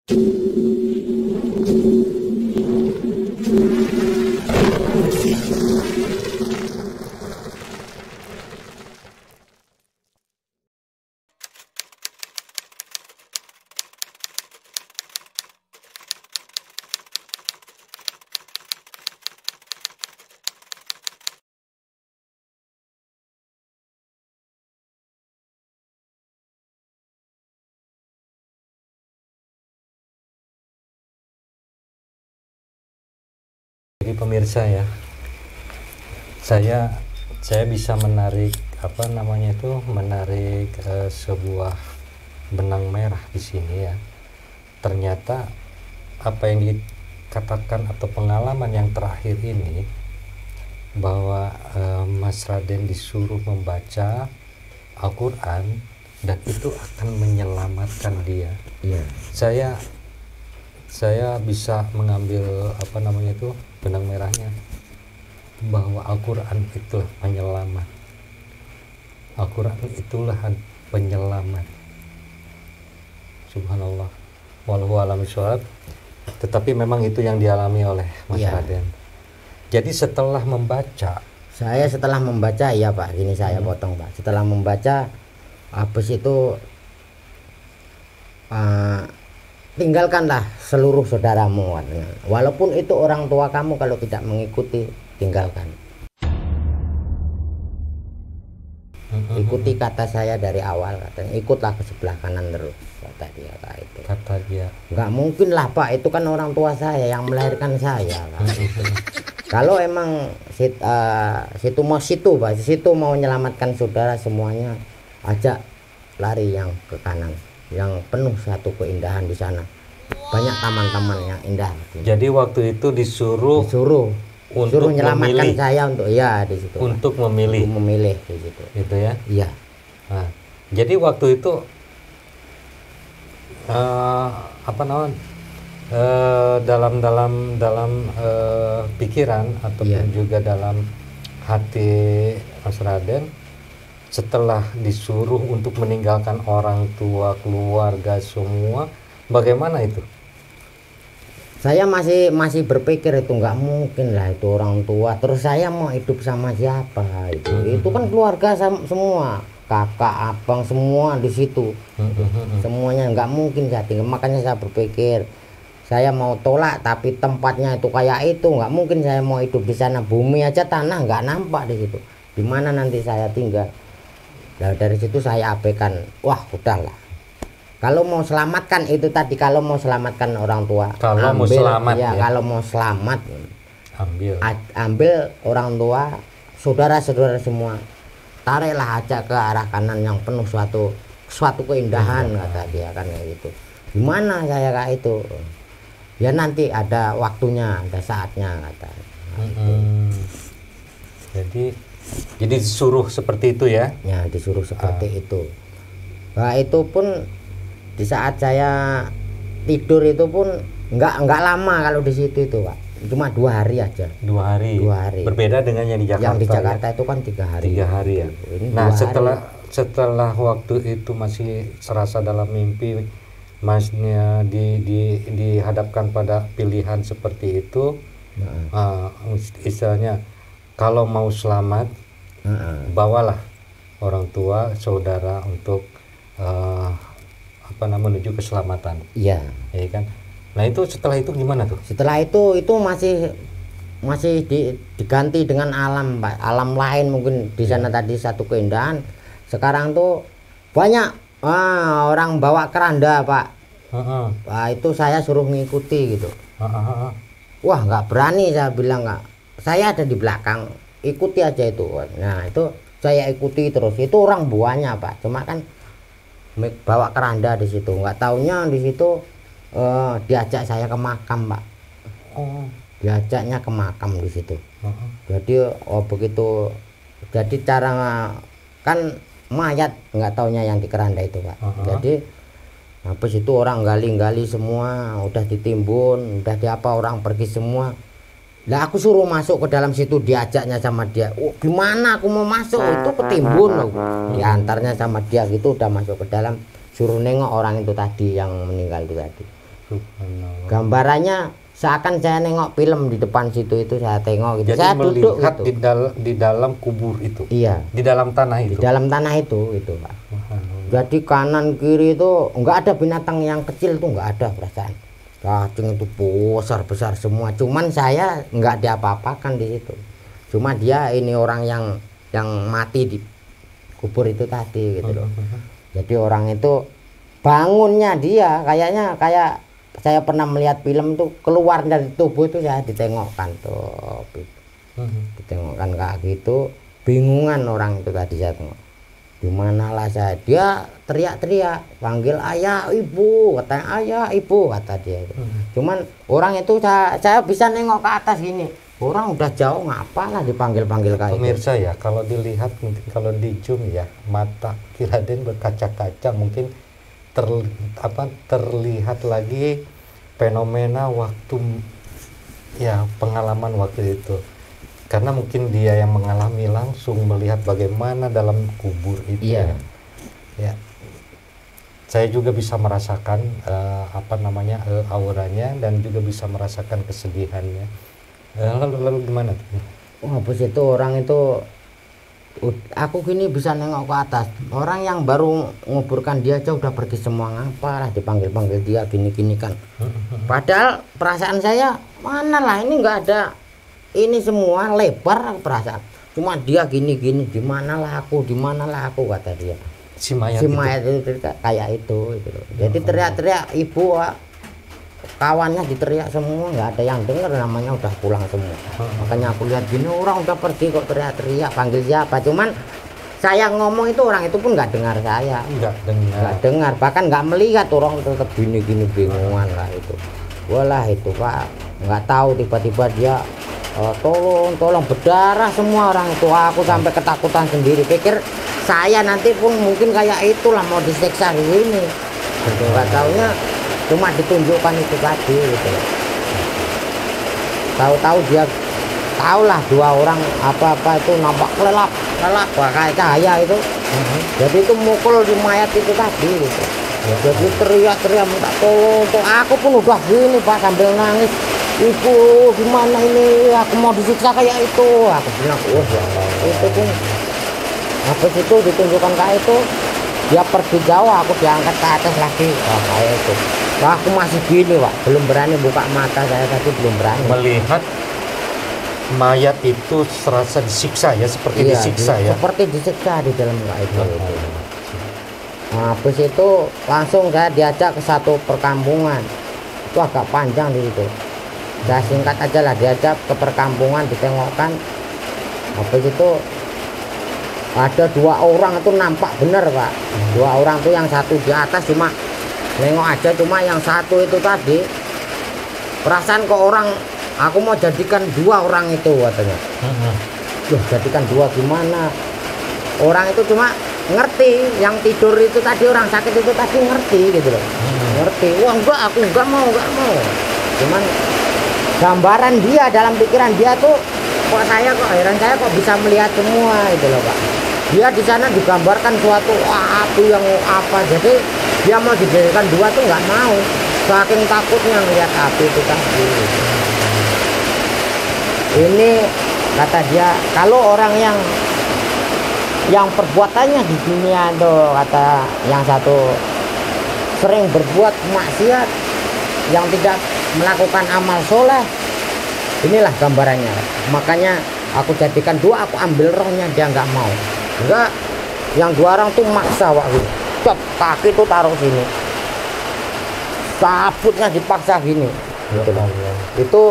Jadi pemirsa ya, saya bisa menarik sebuah benang merah di sini ya. Ternyata apa yang dikatakan atau pengalaman yang terakhir ini bahwa Mas Raden disuruh membaca Al-Quran dan itu akan menyelamatkan dia. Iya. Saya bisa mengambil benang merahnya bahwa Al-Quran itulah penyelamat. Al-Quran itulah penyelamat. Subhanallah. Wallahu a'lam bishawab. Tetapi memang itu yang dialami oleh Mas Raden. Jadi setelah membaca, ya Pak, gini saya potong Pak. Setelah membaca, habis itu tinggalkanlah seluruh saudaramu, walaupun itu orang tua kamu, kalau tidak mengikuti tinggalkan. Ikuti kata saya dari awal, katanya ikutlah ke sebelah kanan terus, kata dia. Nggak mungkin lah Pak, itu kan orang tua saya yang melahirkan saya kan. Kalau emang situ mau menyelamatkan saudara semuanya, ajak lari yang ke kanan, yang penuh satu keindahan di sana. Banyak taman-taman yang indah. Jadi waktu itu disuruh untuk menyelamatkan memilih. saya untuk di situ. Untuk memilih di situ. Gitu ya. Iya. Nah, jadi waktu itu dalam pikiran ataupun juga dalam hati Mas Raden, setelah disuruh untuk meninggalkan orang tua, keluarga semua, bagaimana itu? Saya masih berpikir itu nggak mungkin lah, itu orang tua. Terus saya mau hidup sama siapa itu? Itu kan keluarga semua, kakak, abang semua di situ. Semuanya nggak mungkin saya tinggal. Makanya saya berpikir saya mau tolak, tapi tempatnya itu kayak itu, nggak mungkin saya mau hidup di sana. Bumi aja tanah nggak nampak di situ. Di mana nanti saya tinggal? Nah, dari situ saya abaikan. Wah, udahlah. Kalau mau selamatkan itu tadi, kalau mau selamatkan orang tua, kalau mau selamat, ambil orang tua, saudara-saudara semua, tariklah aja ke arah kanan yang penuh suatu keindahan, kata dia kan kayak gitu. Gimana saya kayak itu? Ya nanti ada waktunya, ada saatnya, kata. Jadi disuruh seperti itu ya? Ya, disuruh seperti itu. Nah, itu pun di saat saya tidur itu pun nggak lama kalau di situ itu Pak, cuma 2 hari aja. 2 hari. Berbeda dengan yang di Jakarta. Yang di Jakarta itu kan 3 hari. 3 hari ya. Nah, setelah waktu itu masih serasa dalam mimpi, Masnya dihadapkan pada pilihan seperti itu. Istilahnya kalau mau selamat, bawalah orang tua, saudara untuk menuju keselamatan. Iya. Ya kan. Nah itu setelah itu gimana tuh? Setelah itu masih diganti dengan alam Pak, alam lain mungkin di sana tadi satu keindahan. Sekarang tuh banyak orang bawa keranda Pak. Nah, itu saya suruh mengikuti gitu. Wah, nggak berani, saya bilang nggak. Saya ada di belakang, ikuti aja itu. Nah itu saya ikuti terus. Itu orang buahnya Pak, cuma kan bawa keranda di situ. Nggak taunya di situ diajak saya ke makam Pak. Diajaknya ke makam di situ. Jadi begitu. Jadi cara kan mayat nggak taunya yang di keranda itu Pak. Jadi habis itu orang gali-gali semua, udah ditimbun, udah orang pergi semua. Lah aku suruh masuk ke dalam situ, diajaknya sama dia. Gimana aku mau masuk, itu ketimbun loh. Diantarnya sama dia gitu, udah masuk ke dalam, suruh nengok orang itu tadi yang meninggal itu tadi. Subhanallah. Gambarannya seakan saya nengok film di depan situ, itu saya tengok gitu. Jadi Saya duduk melihat gitu. di dalam kubur itu. Iya, Di dalam tanah di itu. dalam tanah itu Pak. Subhanallah. Jadi kanan kiri itu enggak ada binatang yang kecil tuh, enggak ada perasaan. Cacing itu besar semua. Cuman saya enggak diapa-apakan di situ. Cuma dia ini orang yang mati di kubur itu tadi gitu loh. Jadi orang itu bangunnya dia kayaknya kayak saya pernah melihat film tuh, keluar dari tubuh itu saya ditengokkan tuh. Ditengokkan kayak gitu, bingungan orang itu tadi saya tengok. Di manalah saya, dia teriak-teriak panggil ayah ibu, katanya ayah ibu kata dia. Cuman orang itu saya bisa nengok ke atas gini, orang udah jauh ngapalah dipanggil-panggil kayak Pemirsa ya, kalau dilihat mungkin kalau di zoom ya, mata Kiraden berkaca-kaca, mungkin terlihat lagi fenomena waktu ya, pengalaman waktu itu. Karena mungkin dia yang mengalami langsung melihat bagaimana dalam kubur itu. Iya. Ya. Saya juga bisa merasakan auranya, dan juga bisa merasakan kesedihannya. Lalu gimana tuh? Habis itu orang itu, aku gini bisa nengok ke atas. Orang yang baru nguburkan dia aja udah pergi semua, ngapalah dipanggil-panggil dia gini-gini kan. Padahal perasaan saya mana lah, ini nggak ada ini, semua lebar perasaan. Cuma dia gini-gini, di manalah aku kata dia. Si mayat itu kayak itu gitu. Jadi teriak-teriak ibu, kawannya diteriak semua, nggak ada yang dengar, namanya udah pulang semua. Makanya aku lihat gini, orang udah pergi kok teriak-teriak panggil siapa. Cuman saya ngomong itu, orang itu pun nggak dengar saya, nggak dengar, bahkan nggak melihat, orang tetap gini-gini bingungan lah itu. Walah itu Pak, nggak tahu tiba-tiba dia tolong berdarah semua orang itu. Aku sampai ketakutan sendiri, pikir saya nanti pun mungkin kayak itulah mau disiksa di sini. Nggak taunya cuma ditunjukkan itu tadi gitu. Tahu-tahu dia tahulah dua orang apa itu nampak kelelap kayak cahaya itu. Jadi itu mukul di mayat itu tadi gitu. Jadi teriak-teriak minta tolong. Aku pun udah gini Pak, sambil nangis, ibu gimana ini, aku mau disiksa kayak itu. Aku bilang itu pun habis itu ditunjukkan kayak itu, dia pergi jauh, aku diangkat ke atas lagi. Kayak itu. Wah, aku masih gini Pak, belum berani buka mata, saya tadi belum berani melihat mayat itu serasa disiksa ya, seperti disiksa ya, seperti disiksa di dalam kayak itu. Nah, habis itu langsung saya diajak ke satu perkampungan, itu agak panjang di situ. Saya singkat aja lah, diajak ke perkampungan, ditengokkan. Habis itu ada dua orang itu nampak bener Pak. Dua orang tuh, yang satu di atas cuma nengok aja, cuma yang satu itu tadi perasaan ke orang, aku mau jadikan dua orang itu katanya. Loh, jadikan dua gimana? Orang itu cuma ngerti, yang tidur itu tadi, orang sakit itu tadi ngerti gitu loh. Ngerti, wah enggak, aku enggak mau. Cuman gambaran dia dalam pikiran dia tuh, kok heran saya kok bisa melihat semua itu loh Pak. Dia di sana digambarkan suatu api yang apa, jadi dia mau dijadikan dua tuh nggak mau, saking takutnya melihat api itu tadi. Ini kata dia, kalau orang yang perbuatannya di dunia tuh, kata yang satu, sering berbuat maksiat, yang tidak melakukan amal soleh, inilah gambarannya. Makanya aku jadikan dua, aku ambil rohnya, dia nggak mau. Enggak, yang dua orang tuh maksa waktu kaki tuh taruh sini, sabutnya dipaksa gini gitu loh. Itu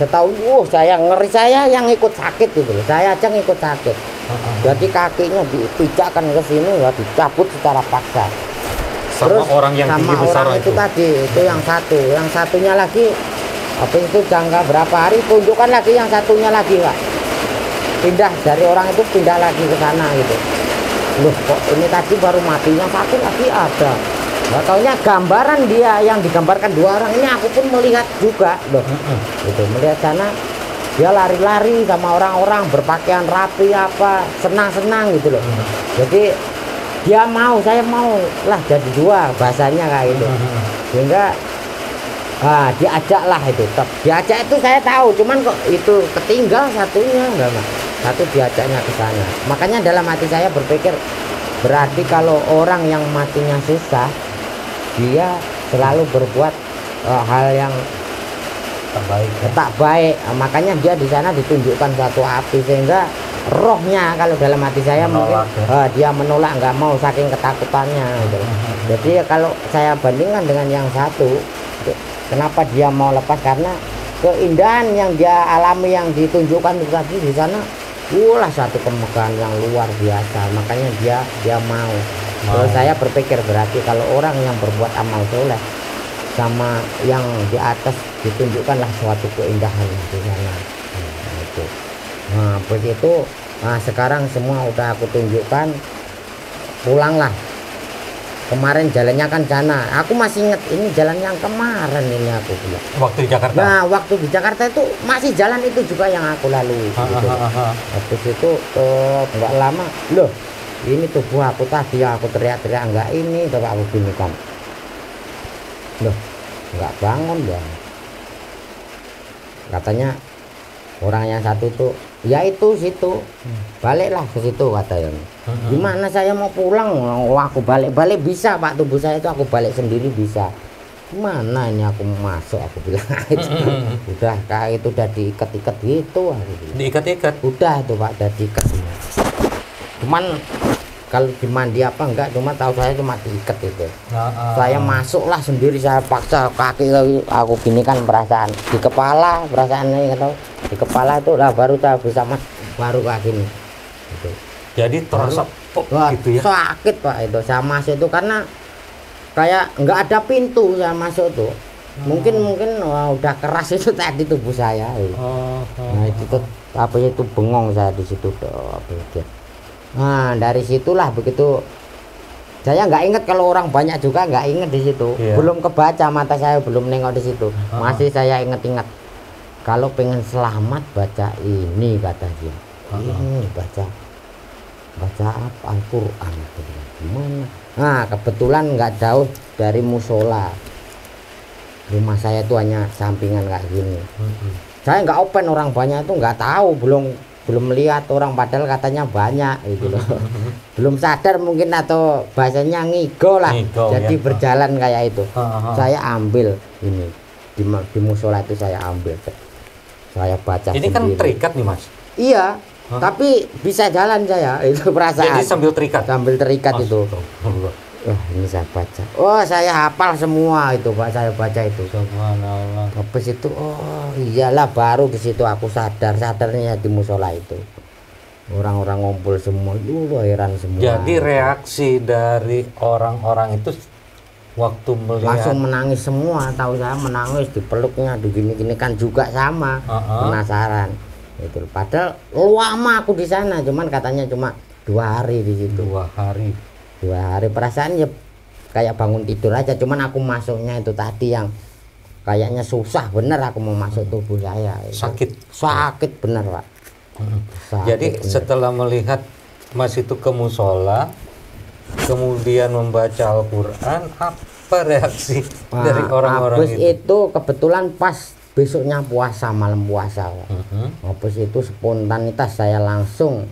setahu saya ngeri, saya yang ikut sakit gitu loh, saya aja ngikut sakit. Jadi kakinya dipijakkan ke sini ya, dicabut secara paksa. Terus orang yang tinggi besar itu tadi, itu yang satunya lagi. Habis itu jangka berapa hari, tunjukkan lagi yang satunya lagi Pak, pindah dari orang itu, pindah lagi ke sana gitu. Loh, kok ini tadi baru mati, yang satu lagi ada. Nggak taunya gambaran dia yang digambarkan dua orang ini, aku pun melihat juga loh. Gitu, melihat sana dia lari-lari sama orang-orang berpakaian rapi apa, senang-senang gitu loh. Jadi dia mau, saya mau lah jadi dua, bahasanya kayak gitu. Sehingga diajaklah itu, diajak itu saya tahu, cuman kok itu ketinggal satunya enggak, Mas. Satu diajaknya ke sana. Makanya dalam hati saya berpikir, berarti kalau orang yang matinya susah, dia selalu berbuat hal yang Tak baik ya. tak baik. Makanya dia di sana ditunjukkan satu api, sehingga rohnya kalau dalam hati saya Menolak, mungkin dia menolak, nggak mau saking ketakutannya gitu. Jadi ya kalau saya bandingkan dengan yang satu, kenapa dia mau lepas, karena keindahan yang dia alami, yang ditunjukkan tadi di sana, satu kemegahan yang luar biasa. Makanya dia mau. Kalau saya berpikir berarti kalau orang yang berbuat amal soleh sama yang di atas ditunjukkanlah suatu keindahan di sana. Itu. Nah, begitu. Nah, sekarang semua udah aku tunjukkan, pulanglah. Kemarin jalannya kan sana. Aku masih inget ini jalan yang kemarin ini aku bilang. Waktu di Jakarta. Nah, waktu di Jakarta itu masih jalan itu juga yang aku lalui. Gitu. Habis itu nggak lama, loh ini tubuh aku tadi aku teriak-teriak nggak ini, coba aku gini kan. Loh, nggak bangun ya. Katanya orang yang satu tuh, ya itu situ, baliklah ke situ katanya. Gimana saya mau pulang? Aku balik bisa Pak, tubuh saya itu aku balik sendiri bisa. Gimana ini aku masuk, aku bilang itu. Udah kayak itu udah diikat-ikat gitu. Diikat-ikat. Udah itu Pak, udah diikat semua. Cuman kalau dimandi apa enggak, cuma tahu saya cuma diikat itu. Saya masuklah sendiri, saya paksa kaki aku gini kan, perasaan di kepala, perasaannya tahu di kepala itu lah baru saya bisa mas, baru kayak gini. Gitu. Jadi terasa gitu ya. Sakit Pak itu saya masuk itu, karena kayak nggak ada pintu saya masuk tuh. Mungkin udah keras itu tadi tubuh saya. Nah itu tuh apa itu bengong saya di situ tuh. Nah dari situlah begitu saya nggak inget, kalau orang banyak juga nggak inget di situ. Belum kebaca, mata saya belum nengok di situ. Masih saya inget-inget. Kalau pengen selamat baca ini kata dia. Ini baca apa, Al-Quran. Gimana? Nah kebetulan nggak jauh dari musola. Rumah saya tuh hanya sampingan kayak gini. Saya nggak open, orang banyak itu nggak tahu, belum lihat orang, padahal katanya banyak gitu loh. Belum sadar mungkin, atau bahasanya ngigo lah. Jadi ya, berjalan kayak itu. Saya ambil ini di musola itu, saya ambil, saya baca ini sendiri. Kan terikat nih Mas. Iya, tapi bisa jalan saya, itu perasaan. Jadi sambil terikat itu. Ini saya baca. Saya hafal semua itu Pak, saya baca itu. Subhanallah. Habis itu iyalah, baru di situ aku sadarnya di musola itu. Orang-orang ngumpul semua, heran semua. Jadi reaksi dari orang-orang itu waktu melihat langsung menangis semua, tahu saya menangis, dipeluknya, digini-gini kan juga sama. Penasaran. Itu padahal lama aku di sana, cuman katanya cuma 2 hari di situ. 2 hari. 2 hari perasaan ya kayak bangun tidur aja, cuman aku masuknya itu tadi yang kayaknya susah bener, aku mau masuk tubuh saya itu. Sakit bener Pak. Jadi bener. Setelah melihat Mas itu ke musola, kemudian membaca Al-Quran, apa reaksi dari orang-orang itu? Kebetulan pas besoknya puasa, malam puasa. Habis itu spontanitas saya langsung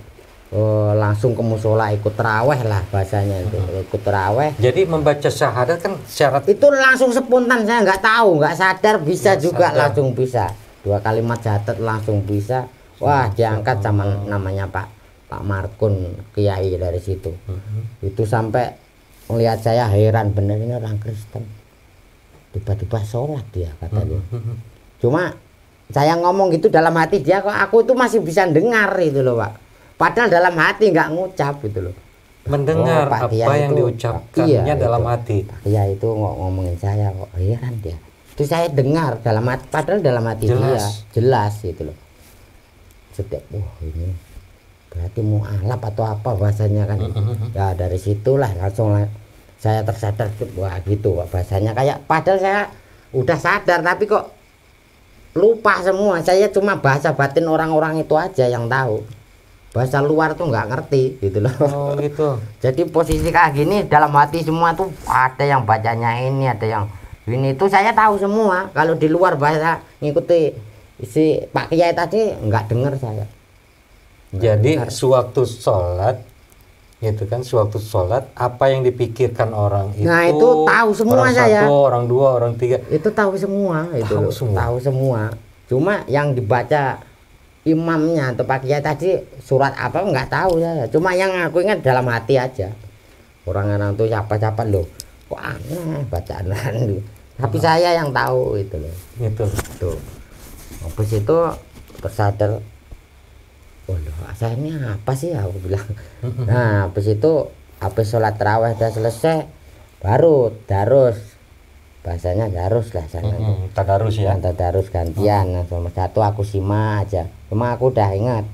ke musola, ikut terawih lah bahasanya itu. Ikut terawih. Jadi membaca syahadat kan syarat itu langsung spontan, saya nggak tahu, nggak sadar bisa juga sadar. Langsung bisa 2 kalimat syahadat langsung bisa. Wah, diangkat sama namanya Pak Markun, kiai dari situ. Itu sampai melihat saya heran, bener ini orang Kristen tiba-tiba sholat dia, kata dia. Cuma saya ngomong gitu dalam hati, dia kok aku itu masih bisa dengar itu loh Pak. Padahal dalam hati nggak ngucap gitu loh. Mendengar apa yang diucapkannya dalam hati. Pak Kiai itu ngomongin saya, kok heran dia. Itu saya dengar dalam hati, padahal dalam hati dia jelas gitu loh. Setiap ini berarti mau alap atau apa bahasanya kan. Ya dari situlah langsung saya tersadar, wah gitu bahasanya, kayak padahal saya udah sadar tapi kok lupa semua. Saya cuma bahasa batin orang-orang itu aja yang tahu. Bahasa luar tuh nggak ngerti gitu loh. Gitu. Jadi posisi kayak gini dalam hati semua tuh, ada yang bacanya ini, ada yang Ini itu saya tahu semua. Kalau di luar bahasa ngikuti si Pak Kiai tadi nggak dengar saya. Jadi sewaktu sholat, gitu kan, sewaktu sholat apa yang dipikirkan orang itu? Nah itu tahu semua orang saya. Satu, orang dua, orang tiga. Itu tahu semua. Tahu semua. Tahu semua. Cuma yang dibaca imamnya atau Pak Kiai tadi surat apa nggak tahu saya. Cuma yang aku ingat dalam hati aja. Orang-orang tuh siapa-siapa loh. Kok aneh bacaan itu. Tapi saya yang tahu itu loh. Gitu. Tuh. Habis itu tersadar. Waduh, saya ini apa sih aku bilang. Nah, habis itu habis sholat tarawih udah selesai, baru darus. Bahasanya darus lah sana. Tadarus ya. Tadarus gantian. Nah, sama satu aku simak aja. Cuma aku udah ingat.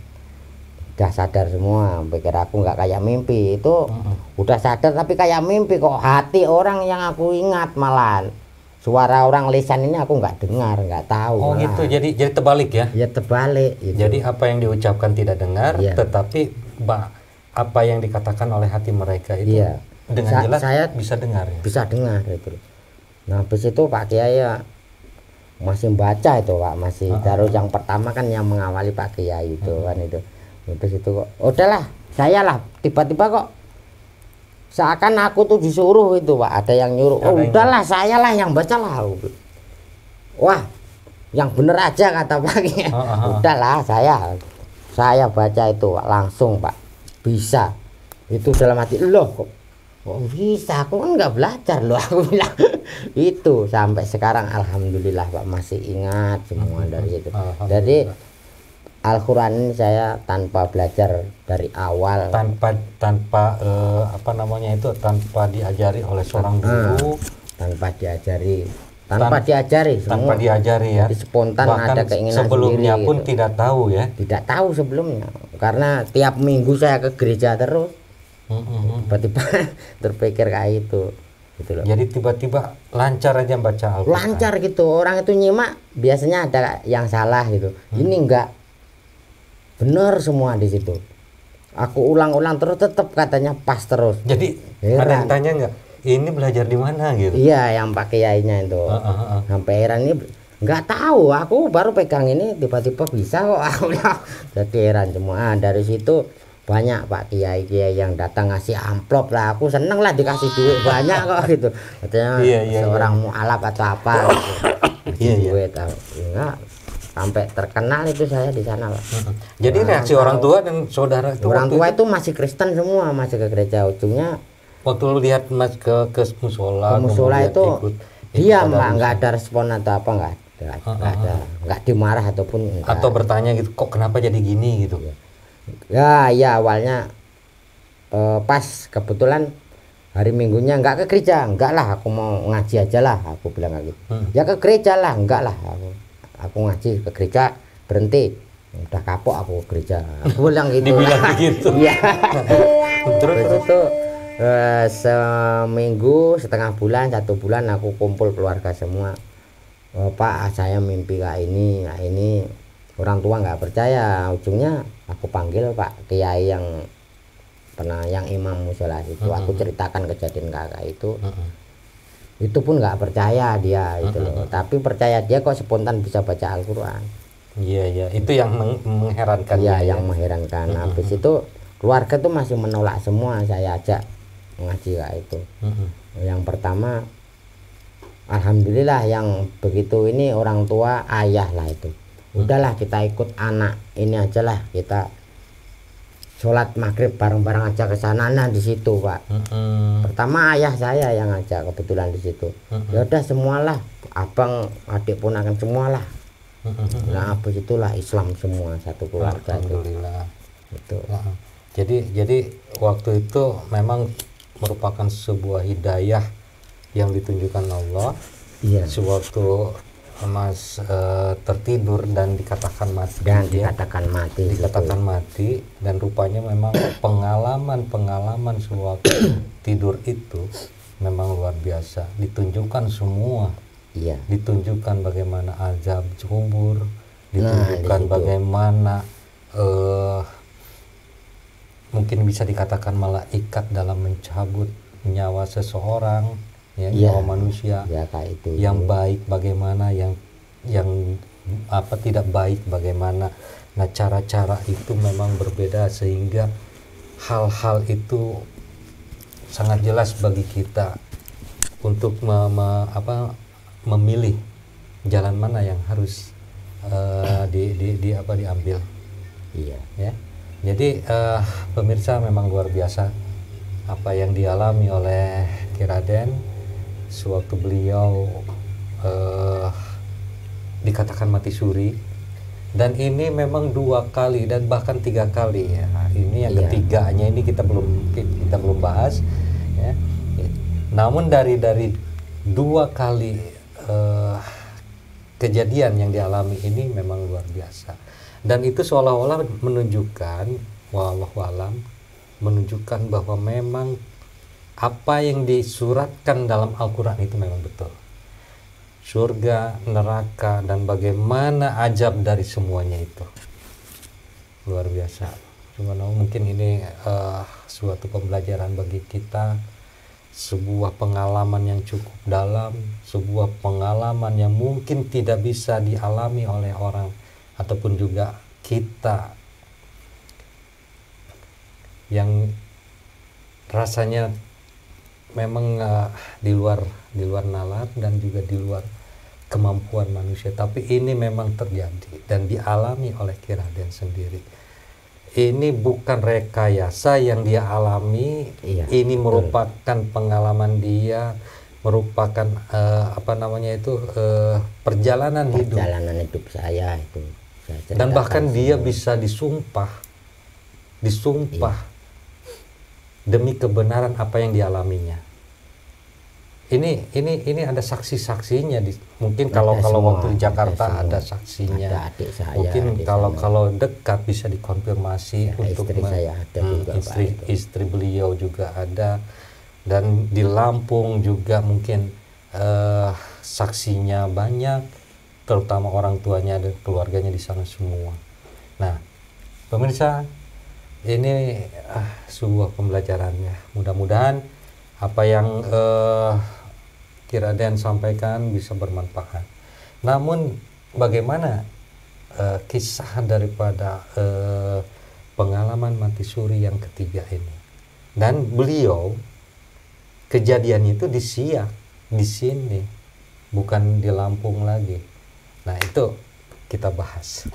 Udah sadar semua, pikir aku nggak kayak mimpi. Itu udah sadar tapi kayak mimpi kok. Hati orang yang aku ingat malah. Suara orang lisan ini aku nggak dengar, nggak tahu. Oh malah. gitu, jadi terbalik ya? Ya terbalik. Gitu. Jadi apa yang diucapkan tidak dengar, tetapi apa yang dikatakan oleh hati mereka itu dengan jelas saya bisa dengar ya? Bisa dengar itu. Nah habis itu Pak Kiai ya masih baca itu Pak, masih taruh yang pertama kan yang mengawali Pak Kiai itu kan itu. Habis itu kok, udahlah saya lah tiba-tiba kok seakan aku tuh disuruh itu Pak, ada yang nyuruh. Oh udahlah saya lah yang baca lah. Wah yang bener aja kata Pak Kiai. Udahlah saya baca itu Pak, langsung Pak bisa. Itu dalam hati loh kok bisa, aku kan nggak belajar loh aku bilang. Itu sampai sekarang alhamdulillah Pak masih ingat semua dari itu. Jadi Al-Quran ini saya tanpa belajar dari awal, tanpa apa namanya itu, tanpa diajari oleh seorang guru, tanpa diajari semua. Tanpa diajari ya. Jadi spontan. Bahkan ada keinginan sebelumnya sendiri, pun gitu. Tidak tahu ya. Tidak tahu sebelumnya karena tiap minggu saya ke gereja terus. Tiba-tiba terpikir kayak itu. Gitu loh. Jadi tiba-tiba lancar aja baca Al-Quran. Lancar gitu, orang itu nyimak biasanya ada yang salah gitu. Ini enggak, benar semua di situ. Aku ulang-ulang terus tetap katanya pas terus. Jadi ada yang tanya nggak, ini belajar di mana gitu? Iya, yang pakai kiainya itu. Sampai heran ini nggak tahu. Aku baru pegang ini tiba-tiba bisa kok. Aku jadi heran semua. Dari situ banyak Pak Kiai yang datang ngasih amplop lah. Aku seneng lah dikasih duit banyak kok gitu. Katanya seorang mualaf atau apa. Gitu. Duit enggak. Sampai terkenal itu saya di sana Pak. Jadi reaksi orang tua dan saudara itu, orang tua itu masih Kristen semua, masih ke gereja. Ujungnya waktu lu lihat Mas ke musola, itu diam Pak, nggak ada respon atau apa, nggak ada, nggak dimarah ataupun enggak. Atau bertanya gitu, kok kenapa jadi gini gitu. Ya awalnya pas kebetulan hari Minggunya nggak ke gereja, enggak lah aku mau ngaji aja lah, aku bilang gitu. Ya ke gereja lah, enggak lah aku ngaji ke gereja, berhenti, udah kapok aku ke gereja, aku bilang gitu. Dibilang begitu. Iya. Terus itu seminggu, setengah bulan, 1 bulan aku kumpul keluarga semua. Pak saya mimpi kayak ini. Orang tua nggak percaya. Ujungnya aku panggil Pak Kiai yang pernah yang imam musola itu. Aku ceritakan kejadian kakak itu. Itu pun nggak percaya dia itu loh. Tapi percaya dia kok spontan bisa baca Al-Quran. Iya itu yang mengherankan. Iya yang mengherankan. Habis itu keluarga tuh masih menolak semua saya ajak ngaji kayak itu. Yang pertama alhamdulillah yang begitu ini orang tua ayah lah itu. Udahlah kita ikut anak ini aja lah, kita sholat maghrib bareng-bareng aja ke sana. Nah di situ Pak. Pertama ayah saya yang ngajak kebetulan di situ. Ya udah semualah, abang, adik pun akan semualah. Nah habis itulah Islam semua satu keluarga. Alhamdulillah. Itu. Jadi waktu itu memang merupakan sebuah hidayah yang ditunjukkan Allah. Iya. Sewaktu Mas tertidur dan dikatakan mati. Dikatakan mati dan rupanya memang pengalaman sewaktu tidur itu memang luar biasa. Ditunjukkan semua. Iya. Ditunjukkan bagaimana azab kubur, ditunjukkan bagaimana mungkin bisa dikatakan malaikat dalam mencabut nyawa seseorang, ya, Iya. nyawa manusia. Ya kayak itu. Yang baik bagaimana, yang apa tidak baik bagaimana. Nah, cara-cara itu memang berbeda sehingga hal-hal itu sangat jelas bagi kita untuk memilih jalan mana yang harus diambil. Iya. Ya. Jadi pemirsa, memang luar biasa apa yang dialami oleh Ki Raden sewaktu beliau dikatakan mati suri, dan ini memang 2 kali dan bahkan 3 kali ya. Ini yang Iya. ketiganya ini kita belum bahas ya. Namun dari 2 kali kejadian yang dialami ini memang luar biasa, dan itu seolah-olah menunjukkan, wallahu alam, menunjukkan bahwa memang apa yang disuratkan dalam Al-Quran itu memang betul. Surga, neraka, dan bagaimana ajab dari semuanya itu luar biasa. Cuma mungkin ini suatu pembelajaran bagi kita, sebuah pengalaman yang cukup dalam, sebuah pengalaman yang mungkin tidak bisa dialami oleh orang ataupun juga kita yang rasanya memang di luar nalar dan juga di luar kemampuan manusia, tapi ini memang terjadi dan dialami oleh Ki Raden sendiri. Ini bukan rekayasa yang dia alami, Iya, ini betul. merupakan pengalaman dia, merupakan perjalanan hidup. Perjalanan hidup saya itu. Saya Dan ceritakan bahkan dia semua. bisa disumpah Iya. demi kebenaran apa yang dialaminya. Ini ada saksi-saksinya mungkin Ada kalau semua, waktu di Jakarta ada ada semua. saksinya. Ada adik saya Mungkin di kalau sana. dekat bisa dikonfirmasi Ya, untuk istri saya ada juga, Pak, itu. istri beliau juga ada, dan di Lampung juga mungkin saksinya banyak, terutama orang tuanya dan keluarganya di sana semua. Nah, pemirsa, ini sebuah pembelajaran ya. Mudah-mudahan apa yang Ki Raden sampaikan bisa bermanfaat. Namun bagaimana kisah daripada pengalaman mati suri yang ketiga ini? Dan beliau kejadiannya itu di Siak, di sini, bukan di Lampung lagi. Nah, itu kita bahas.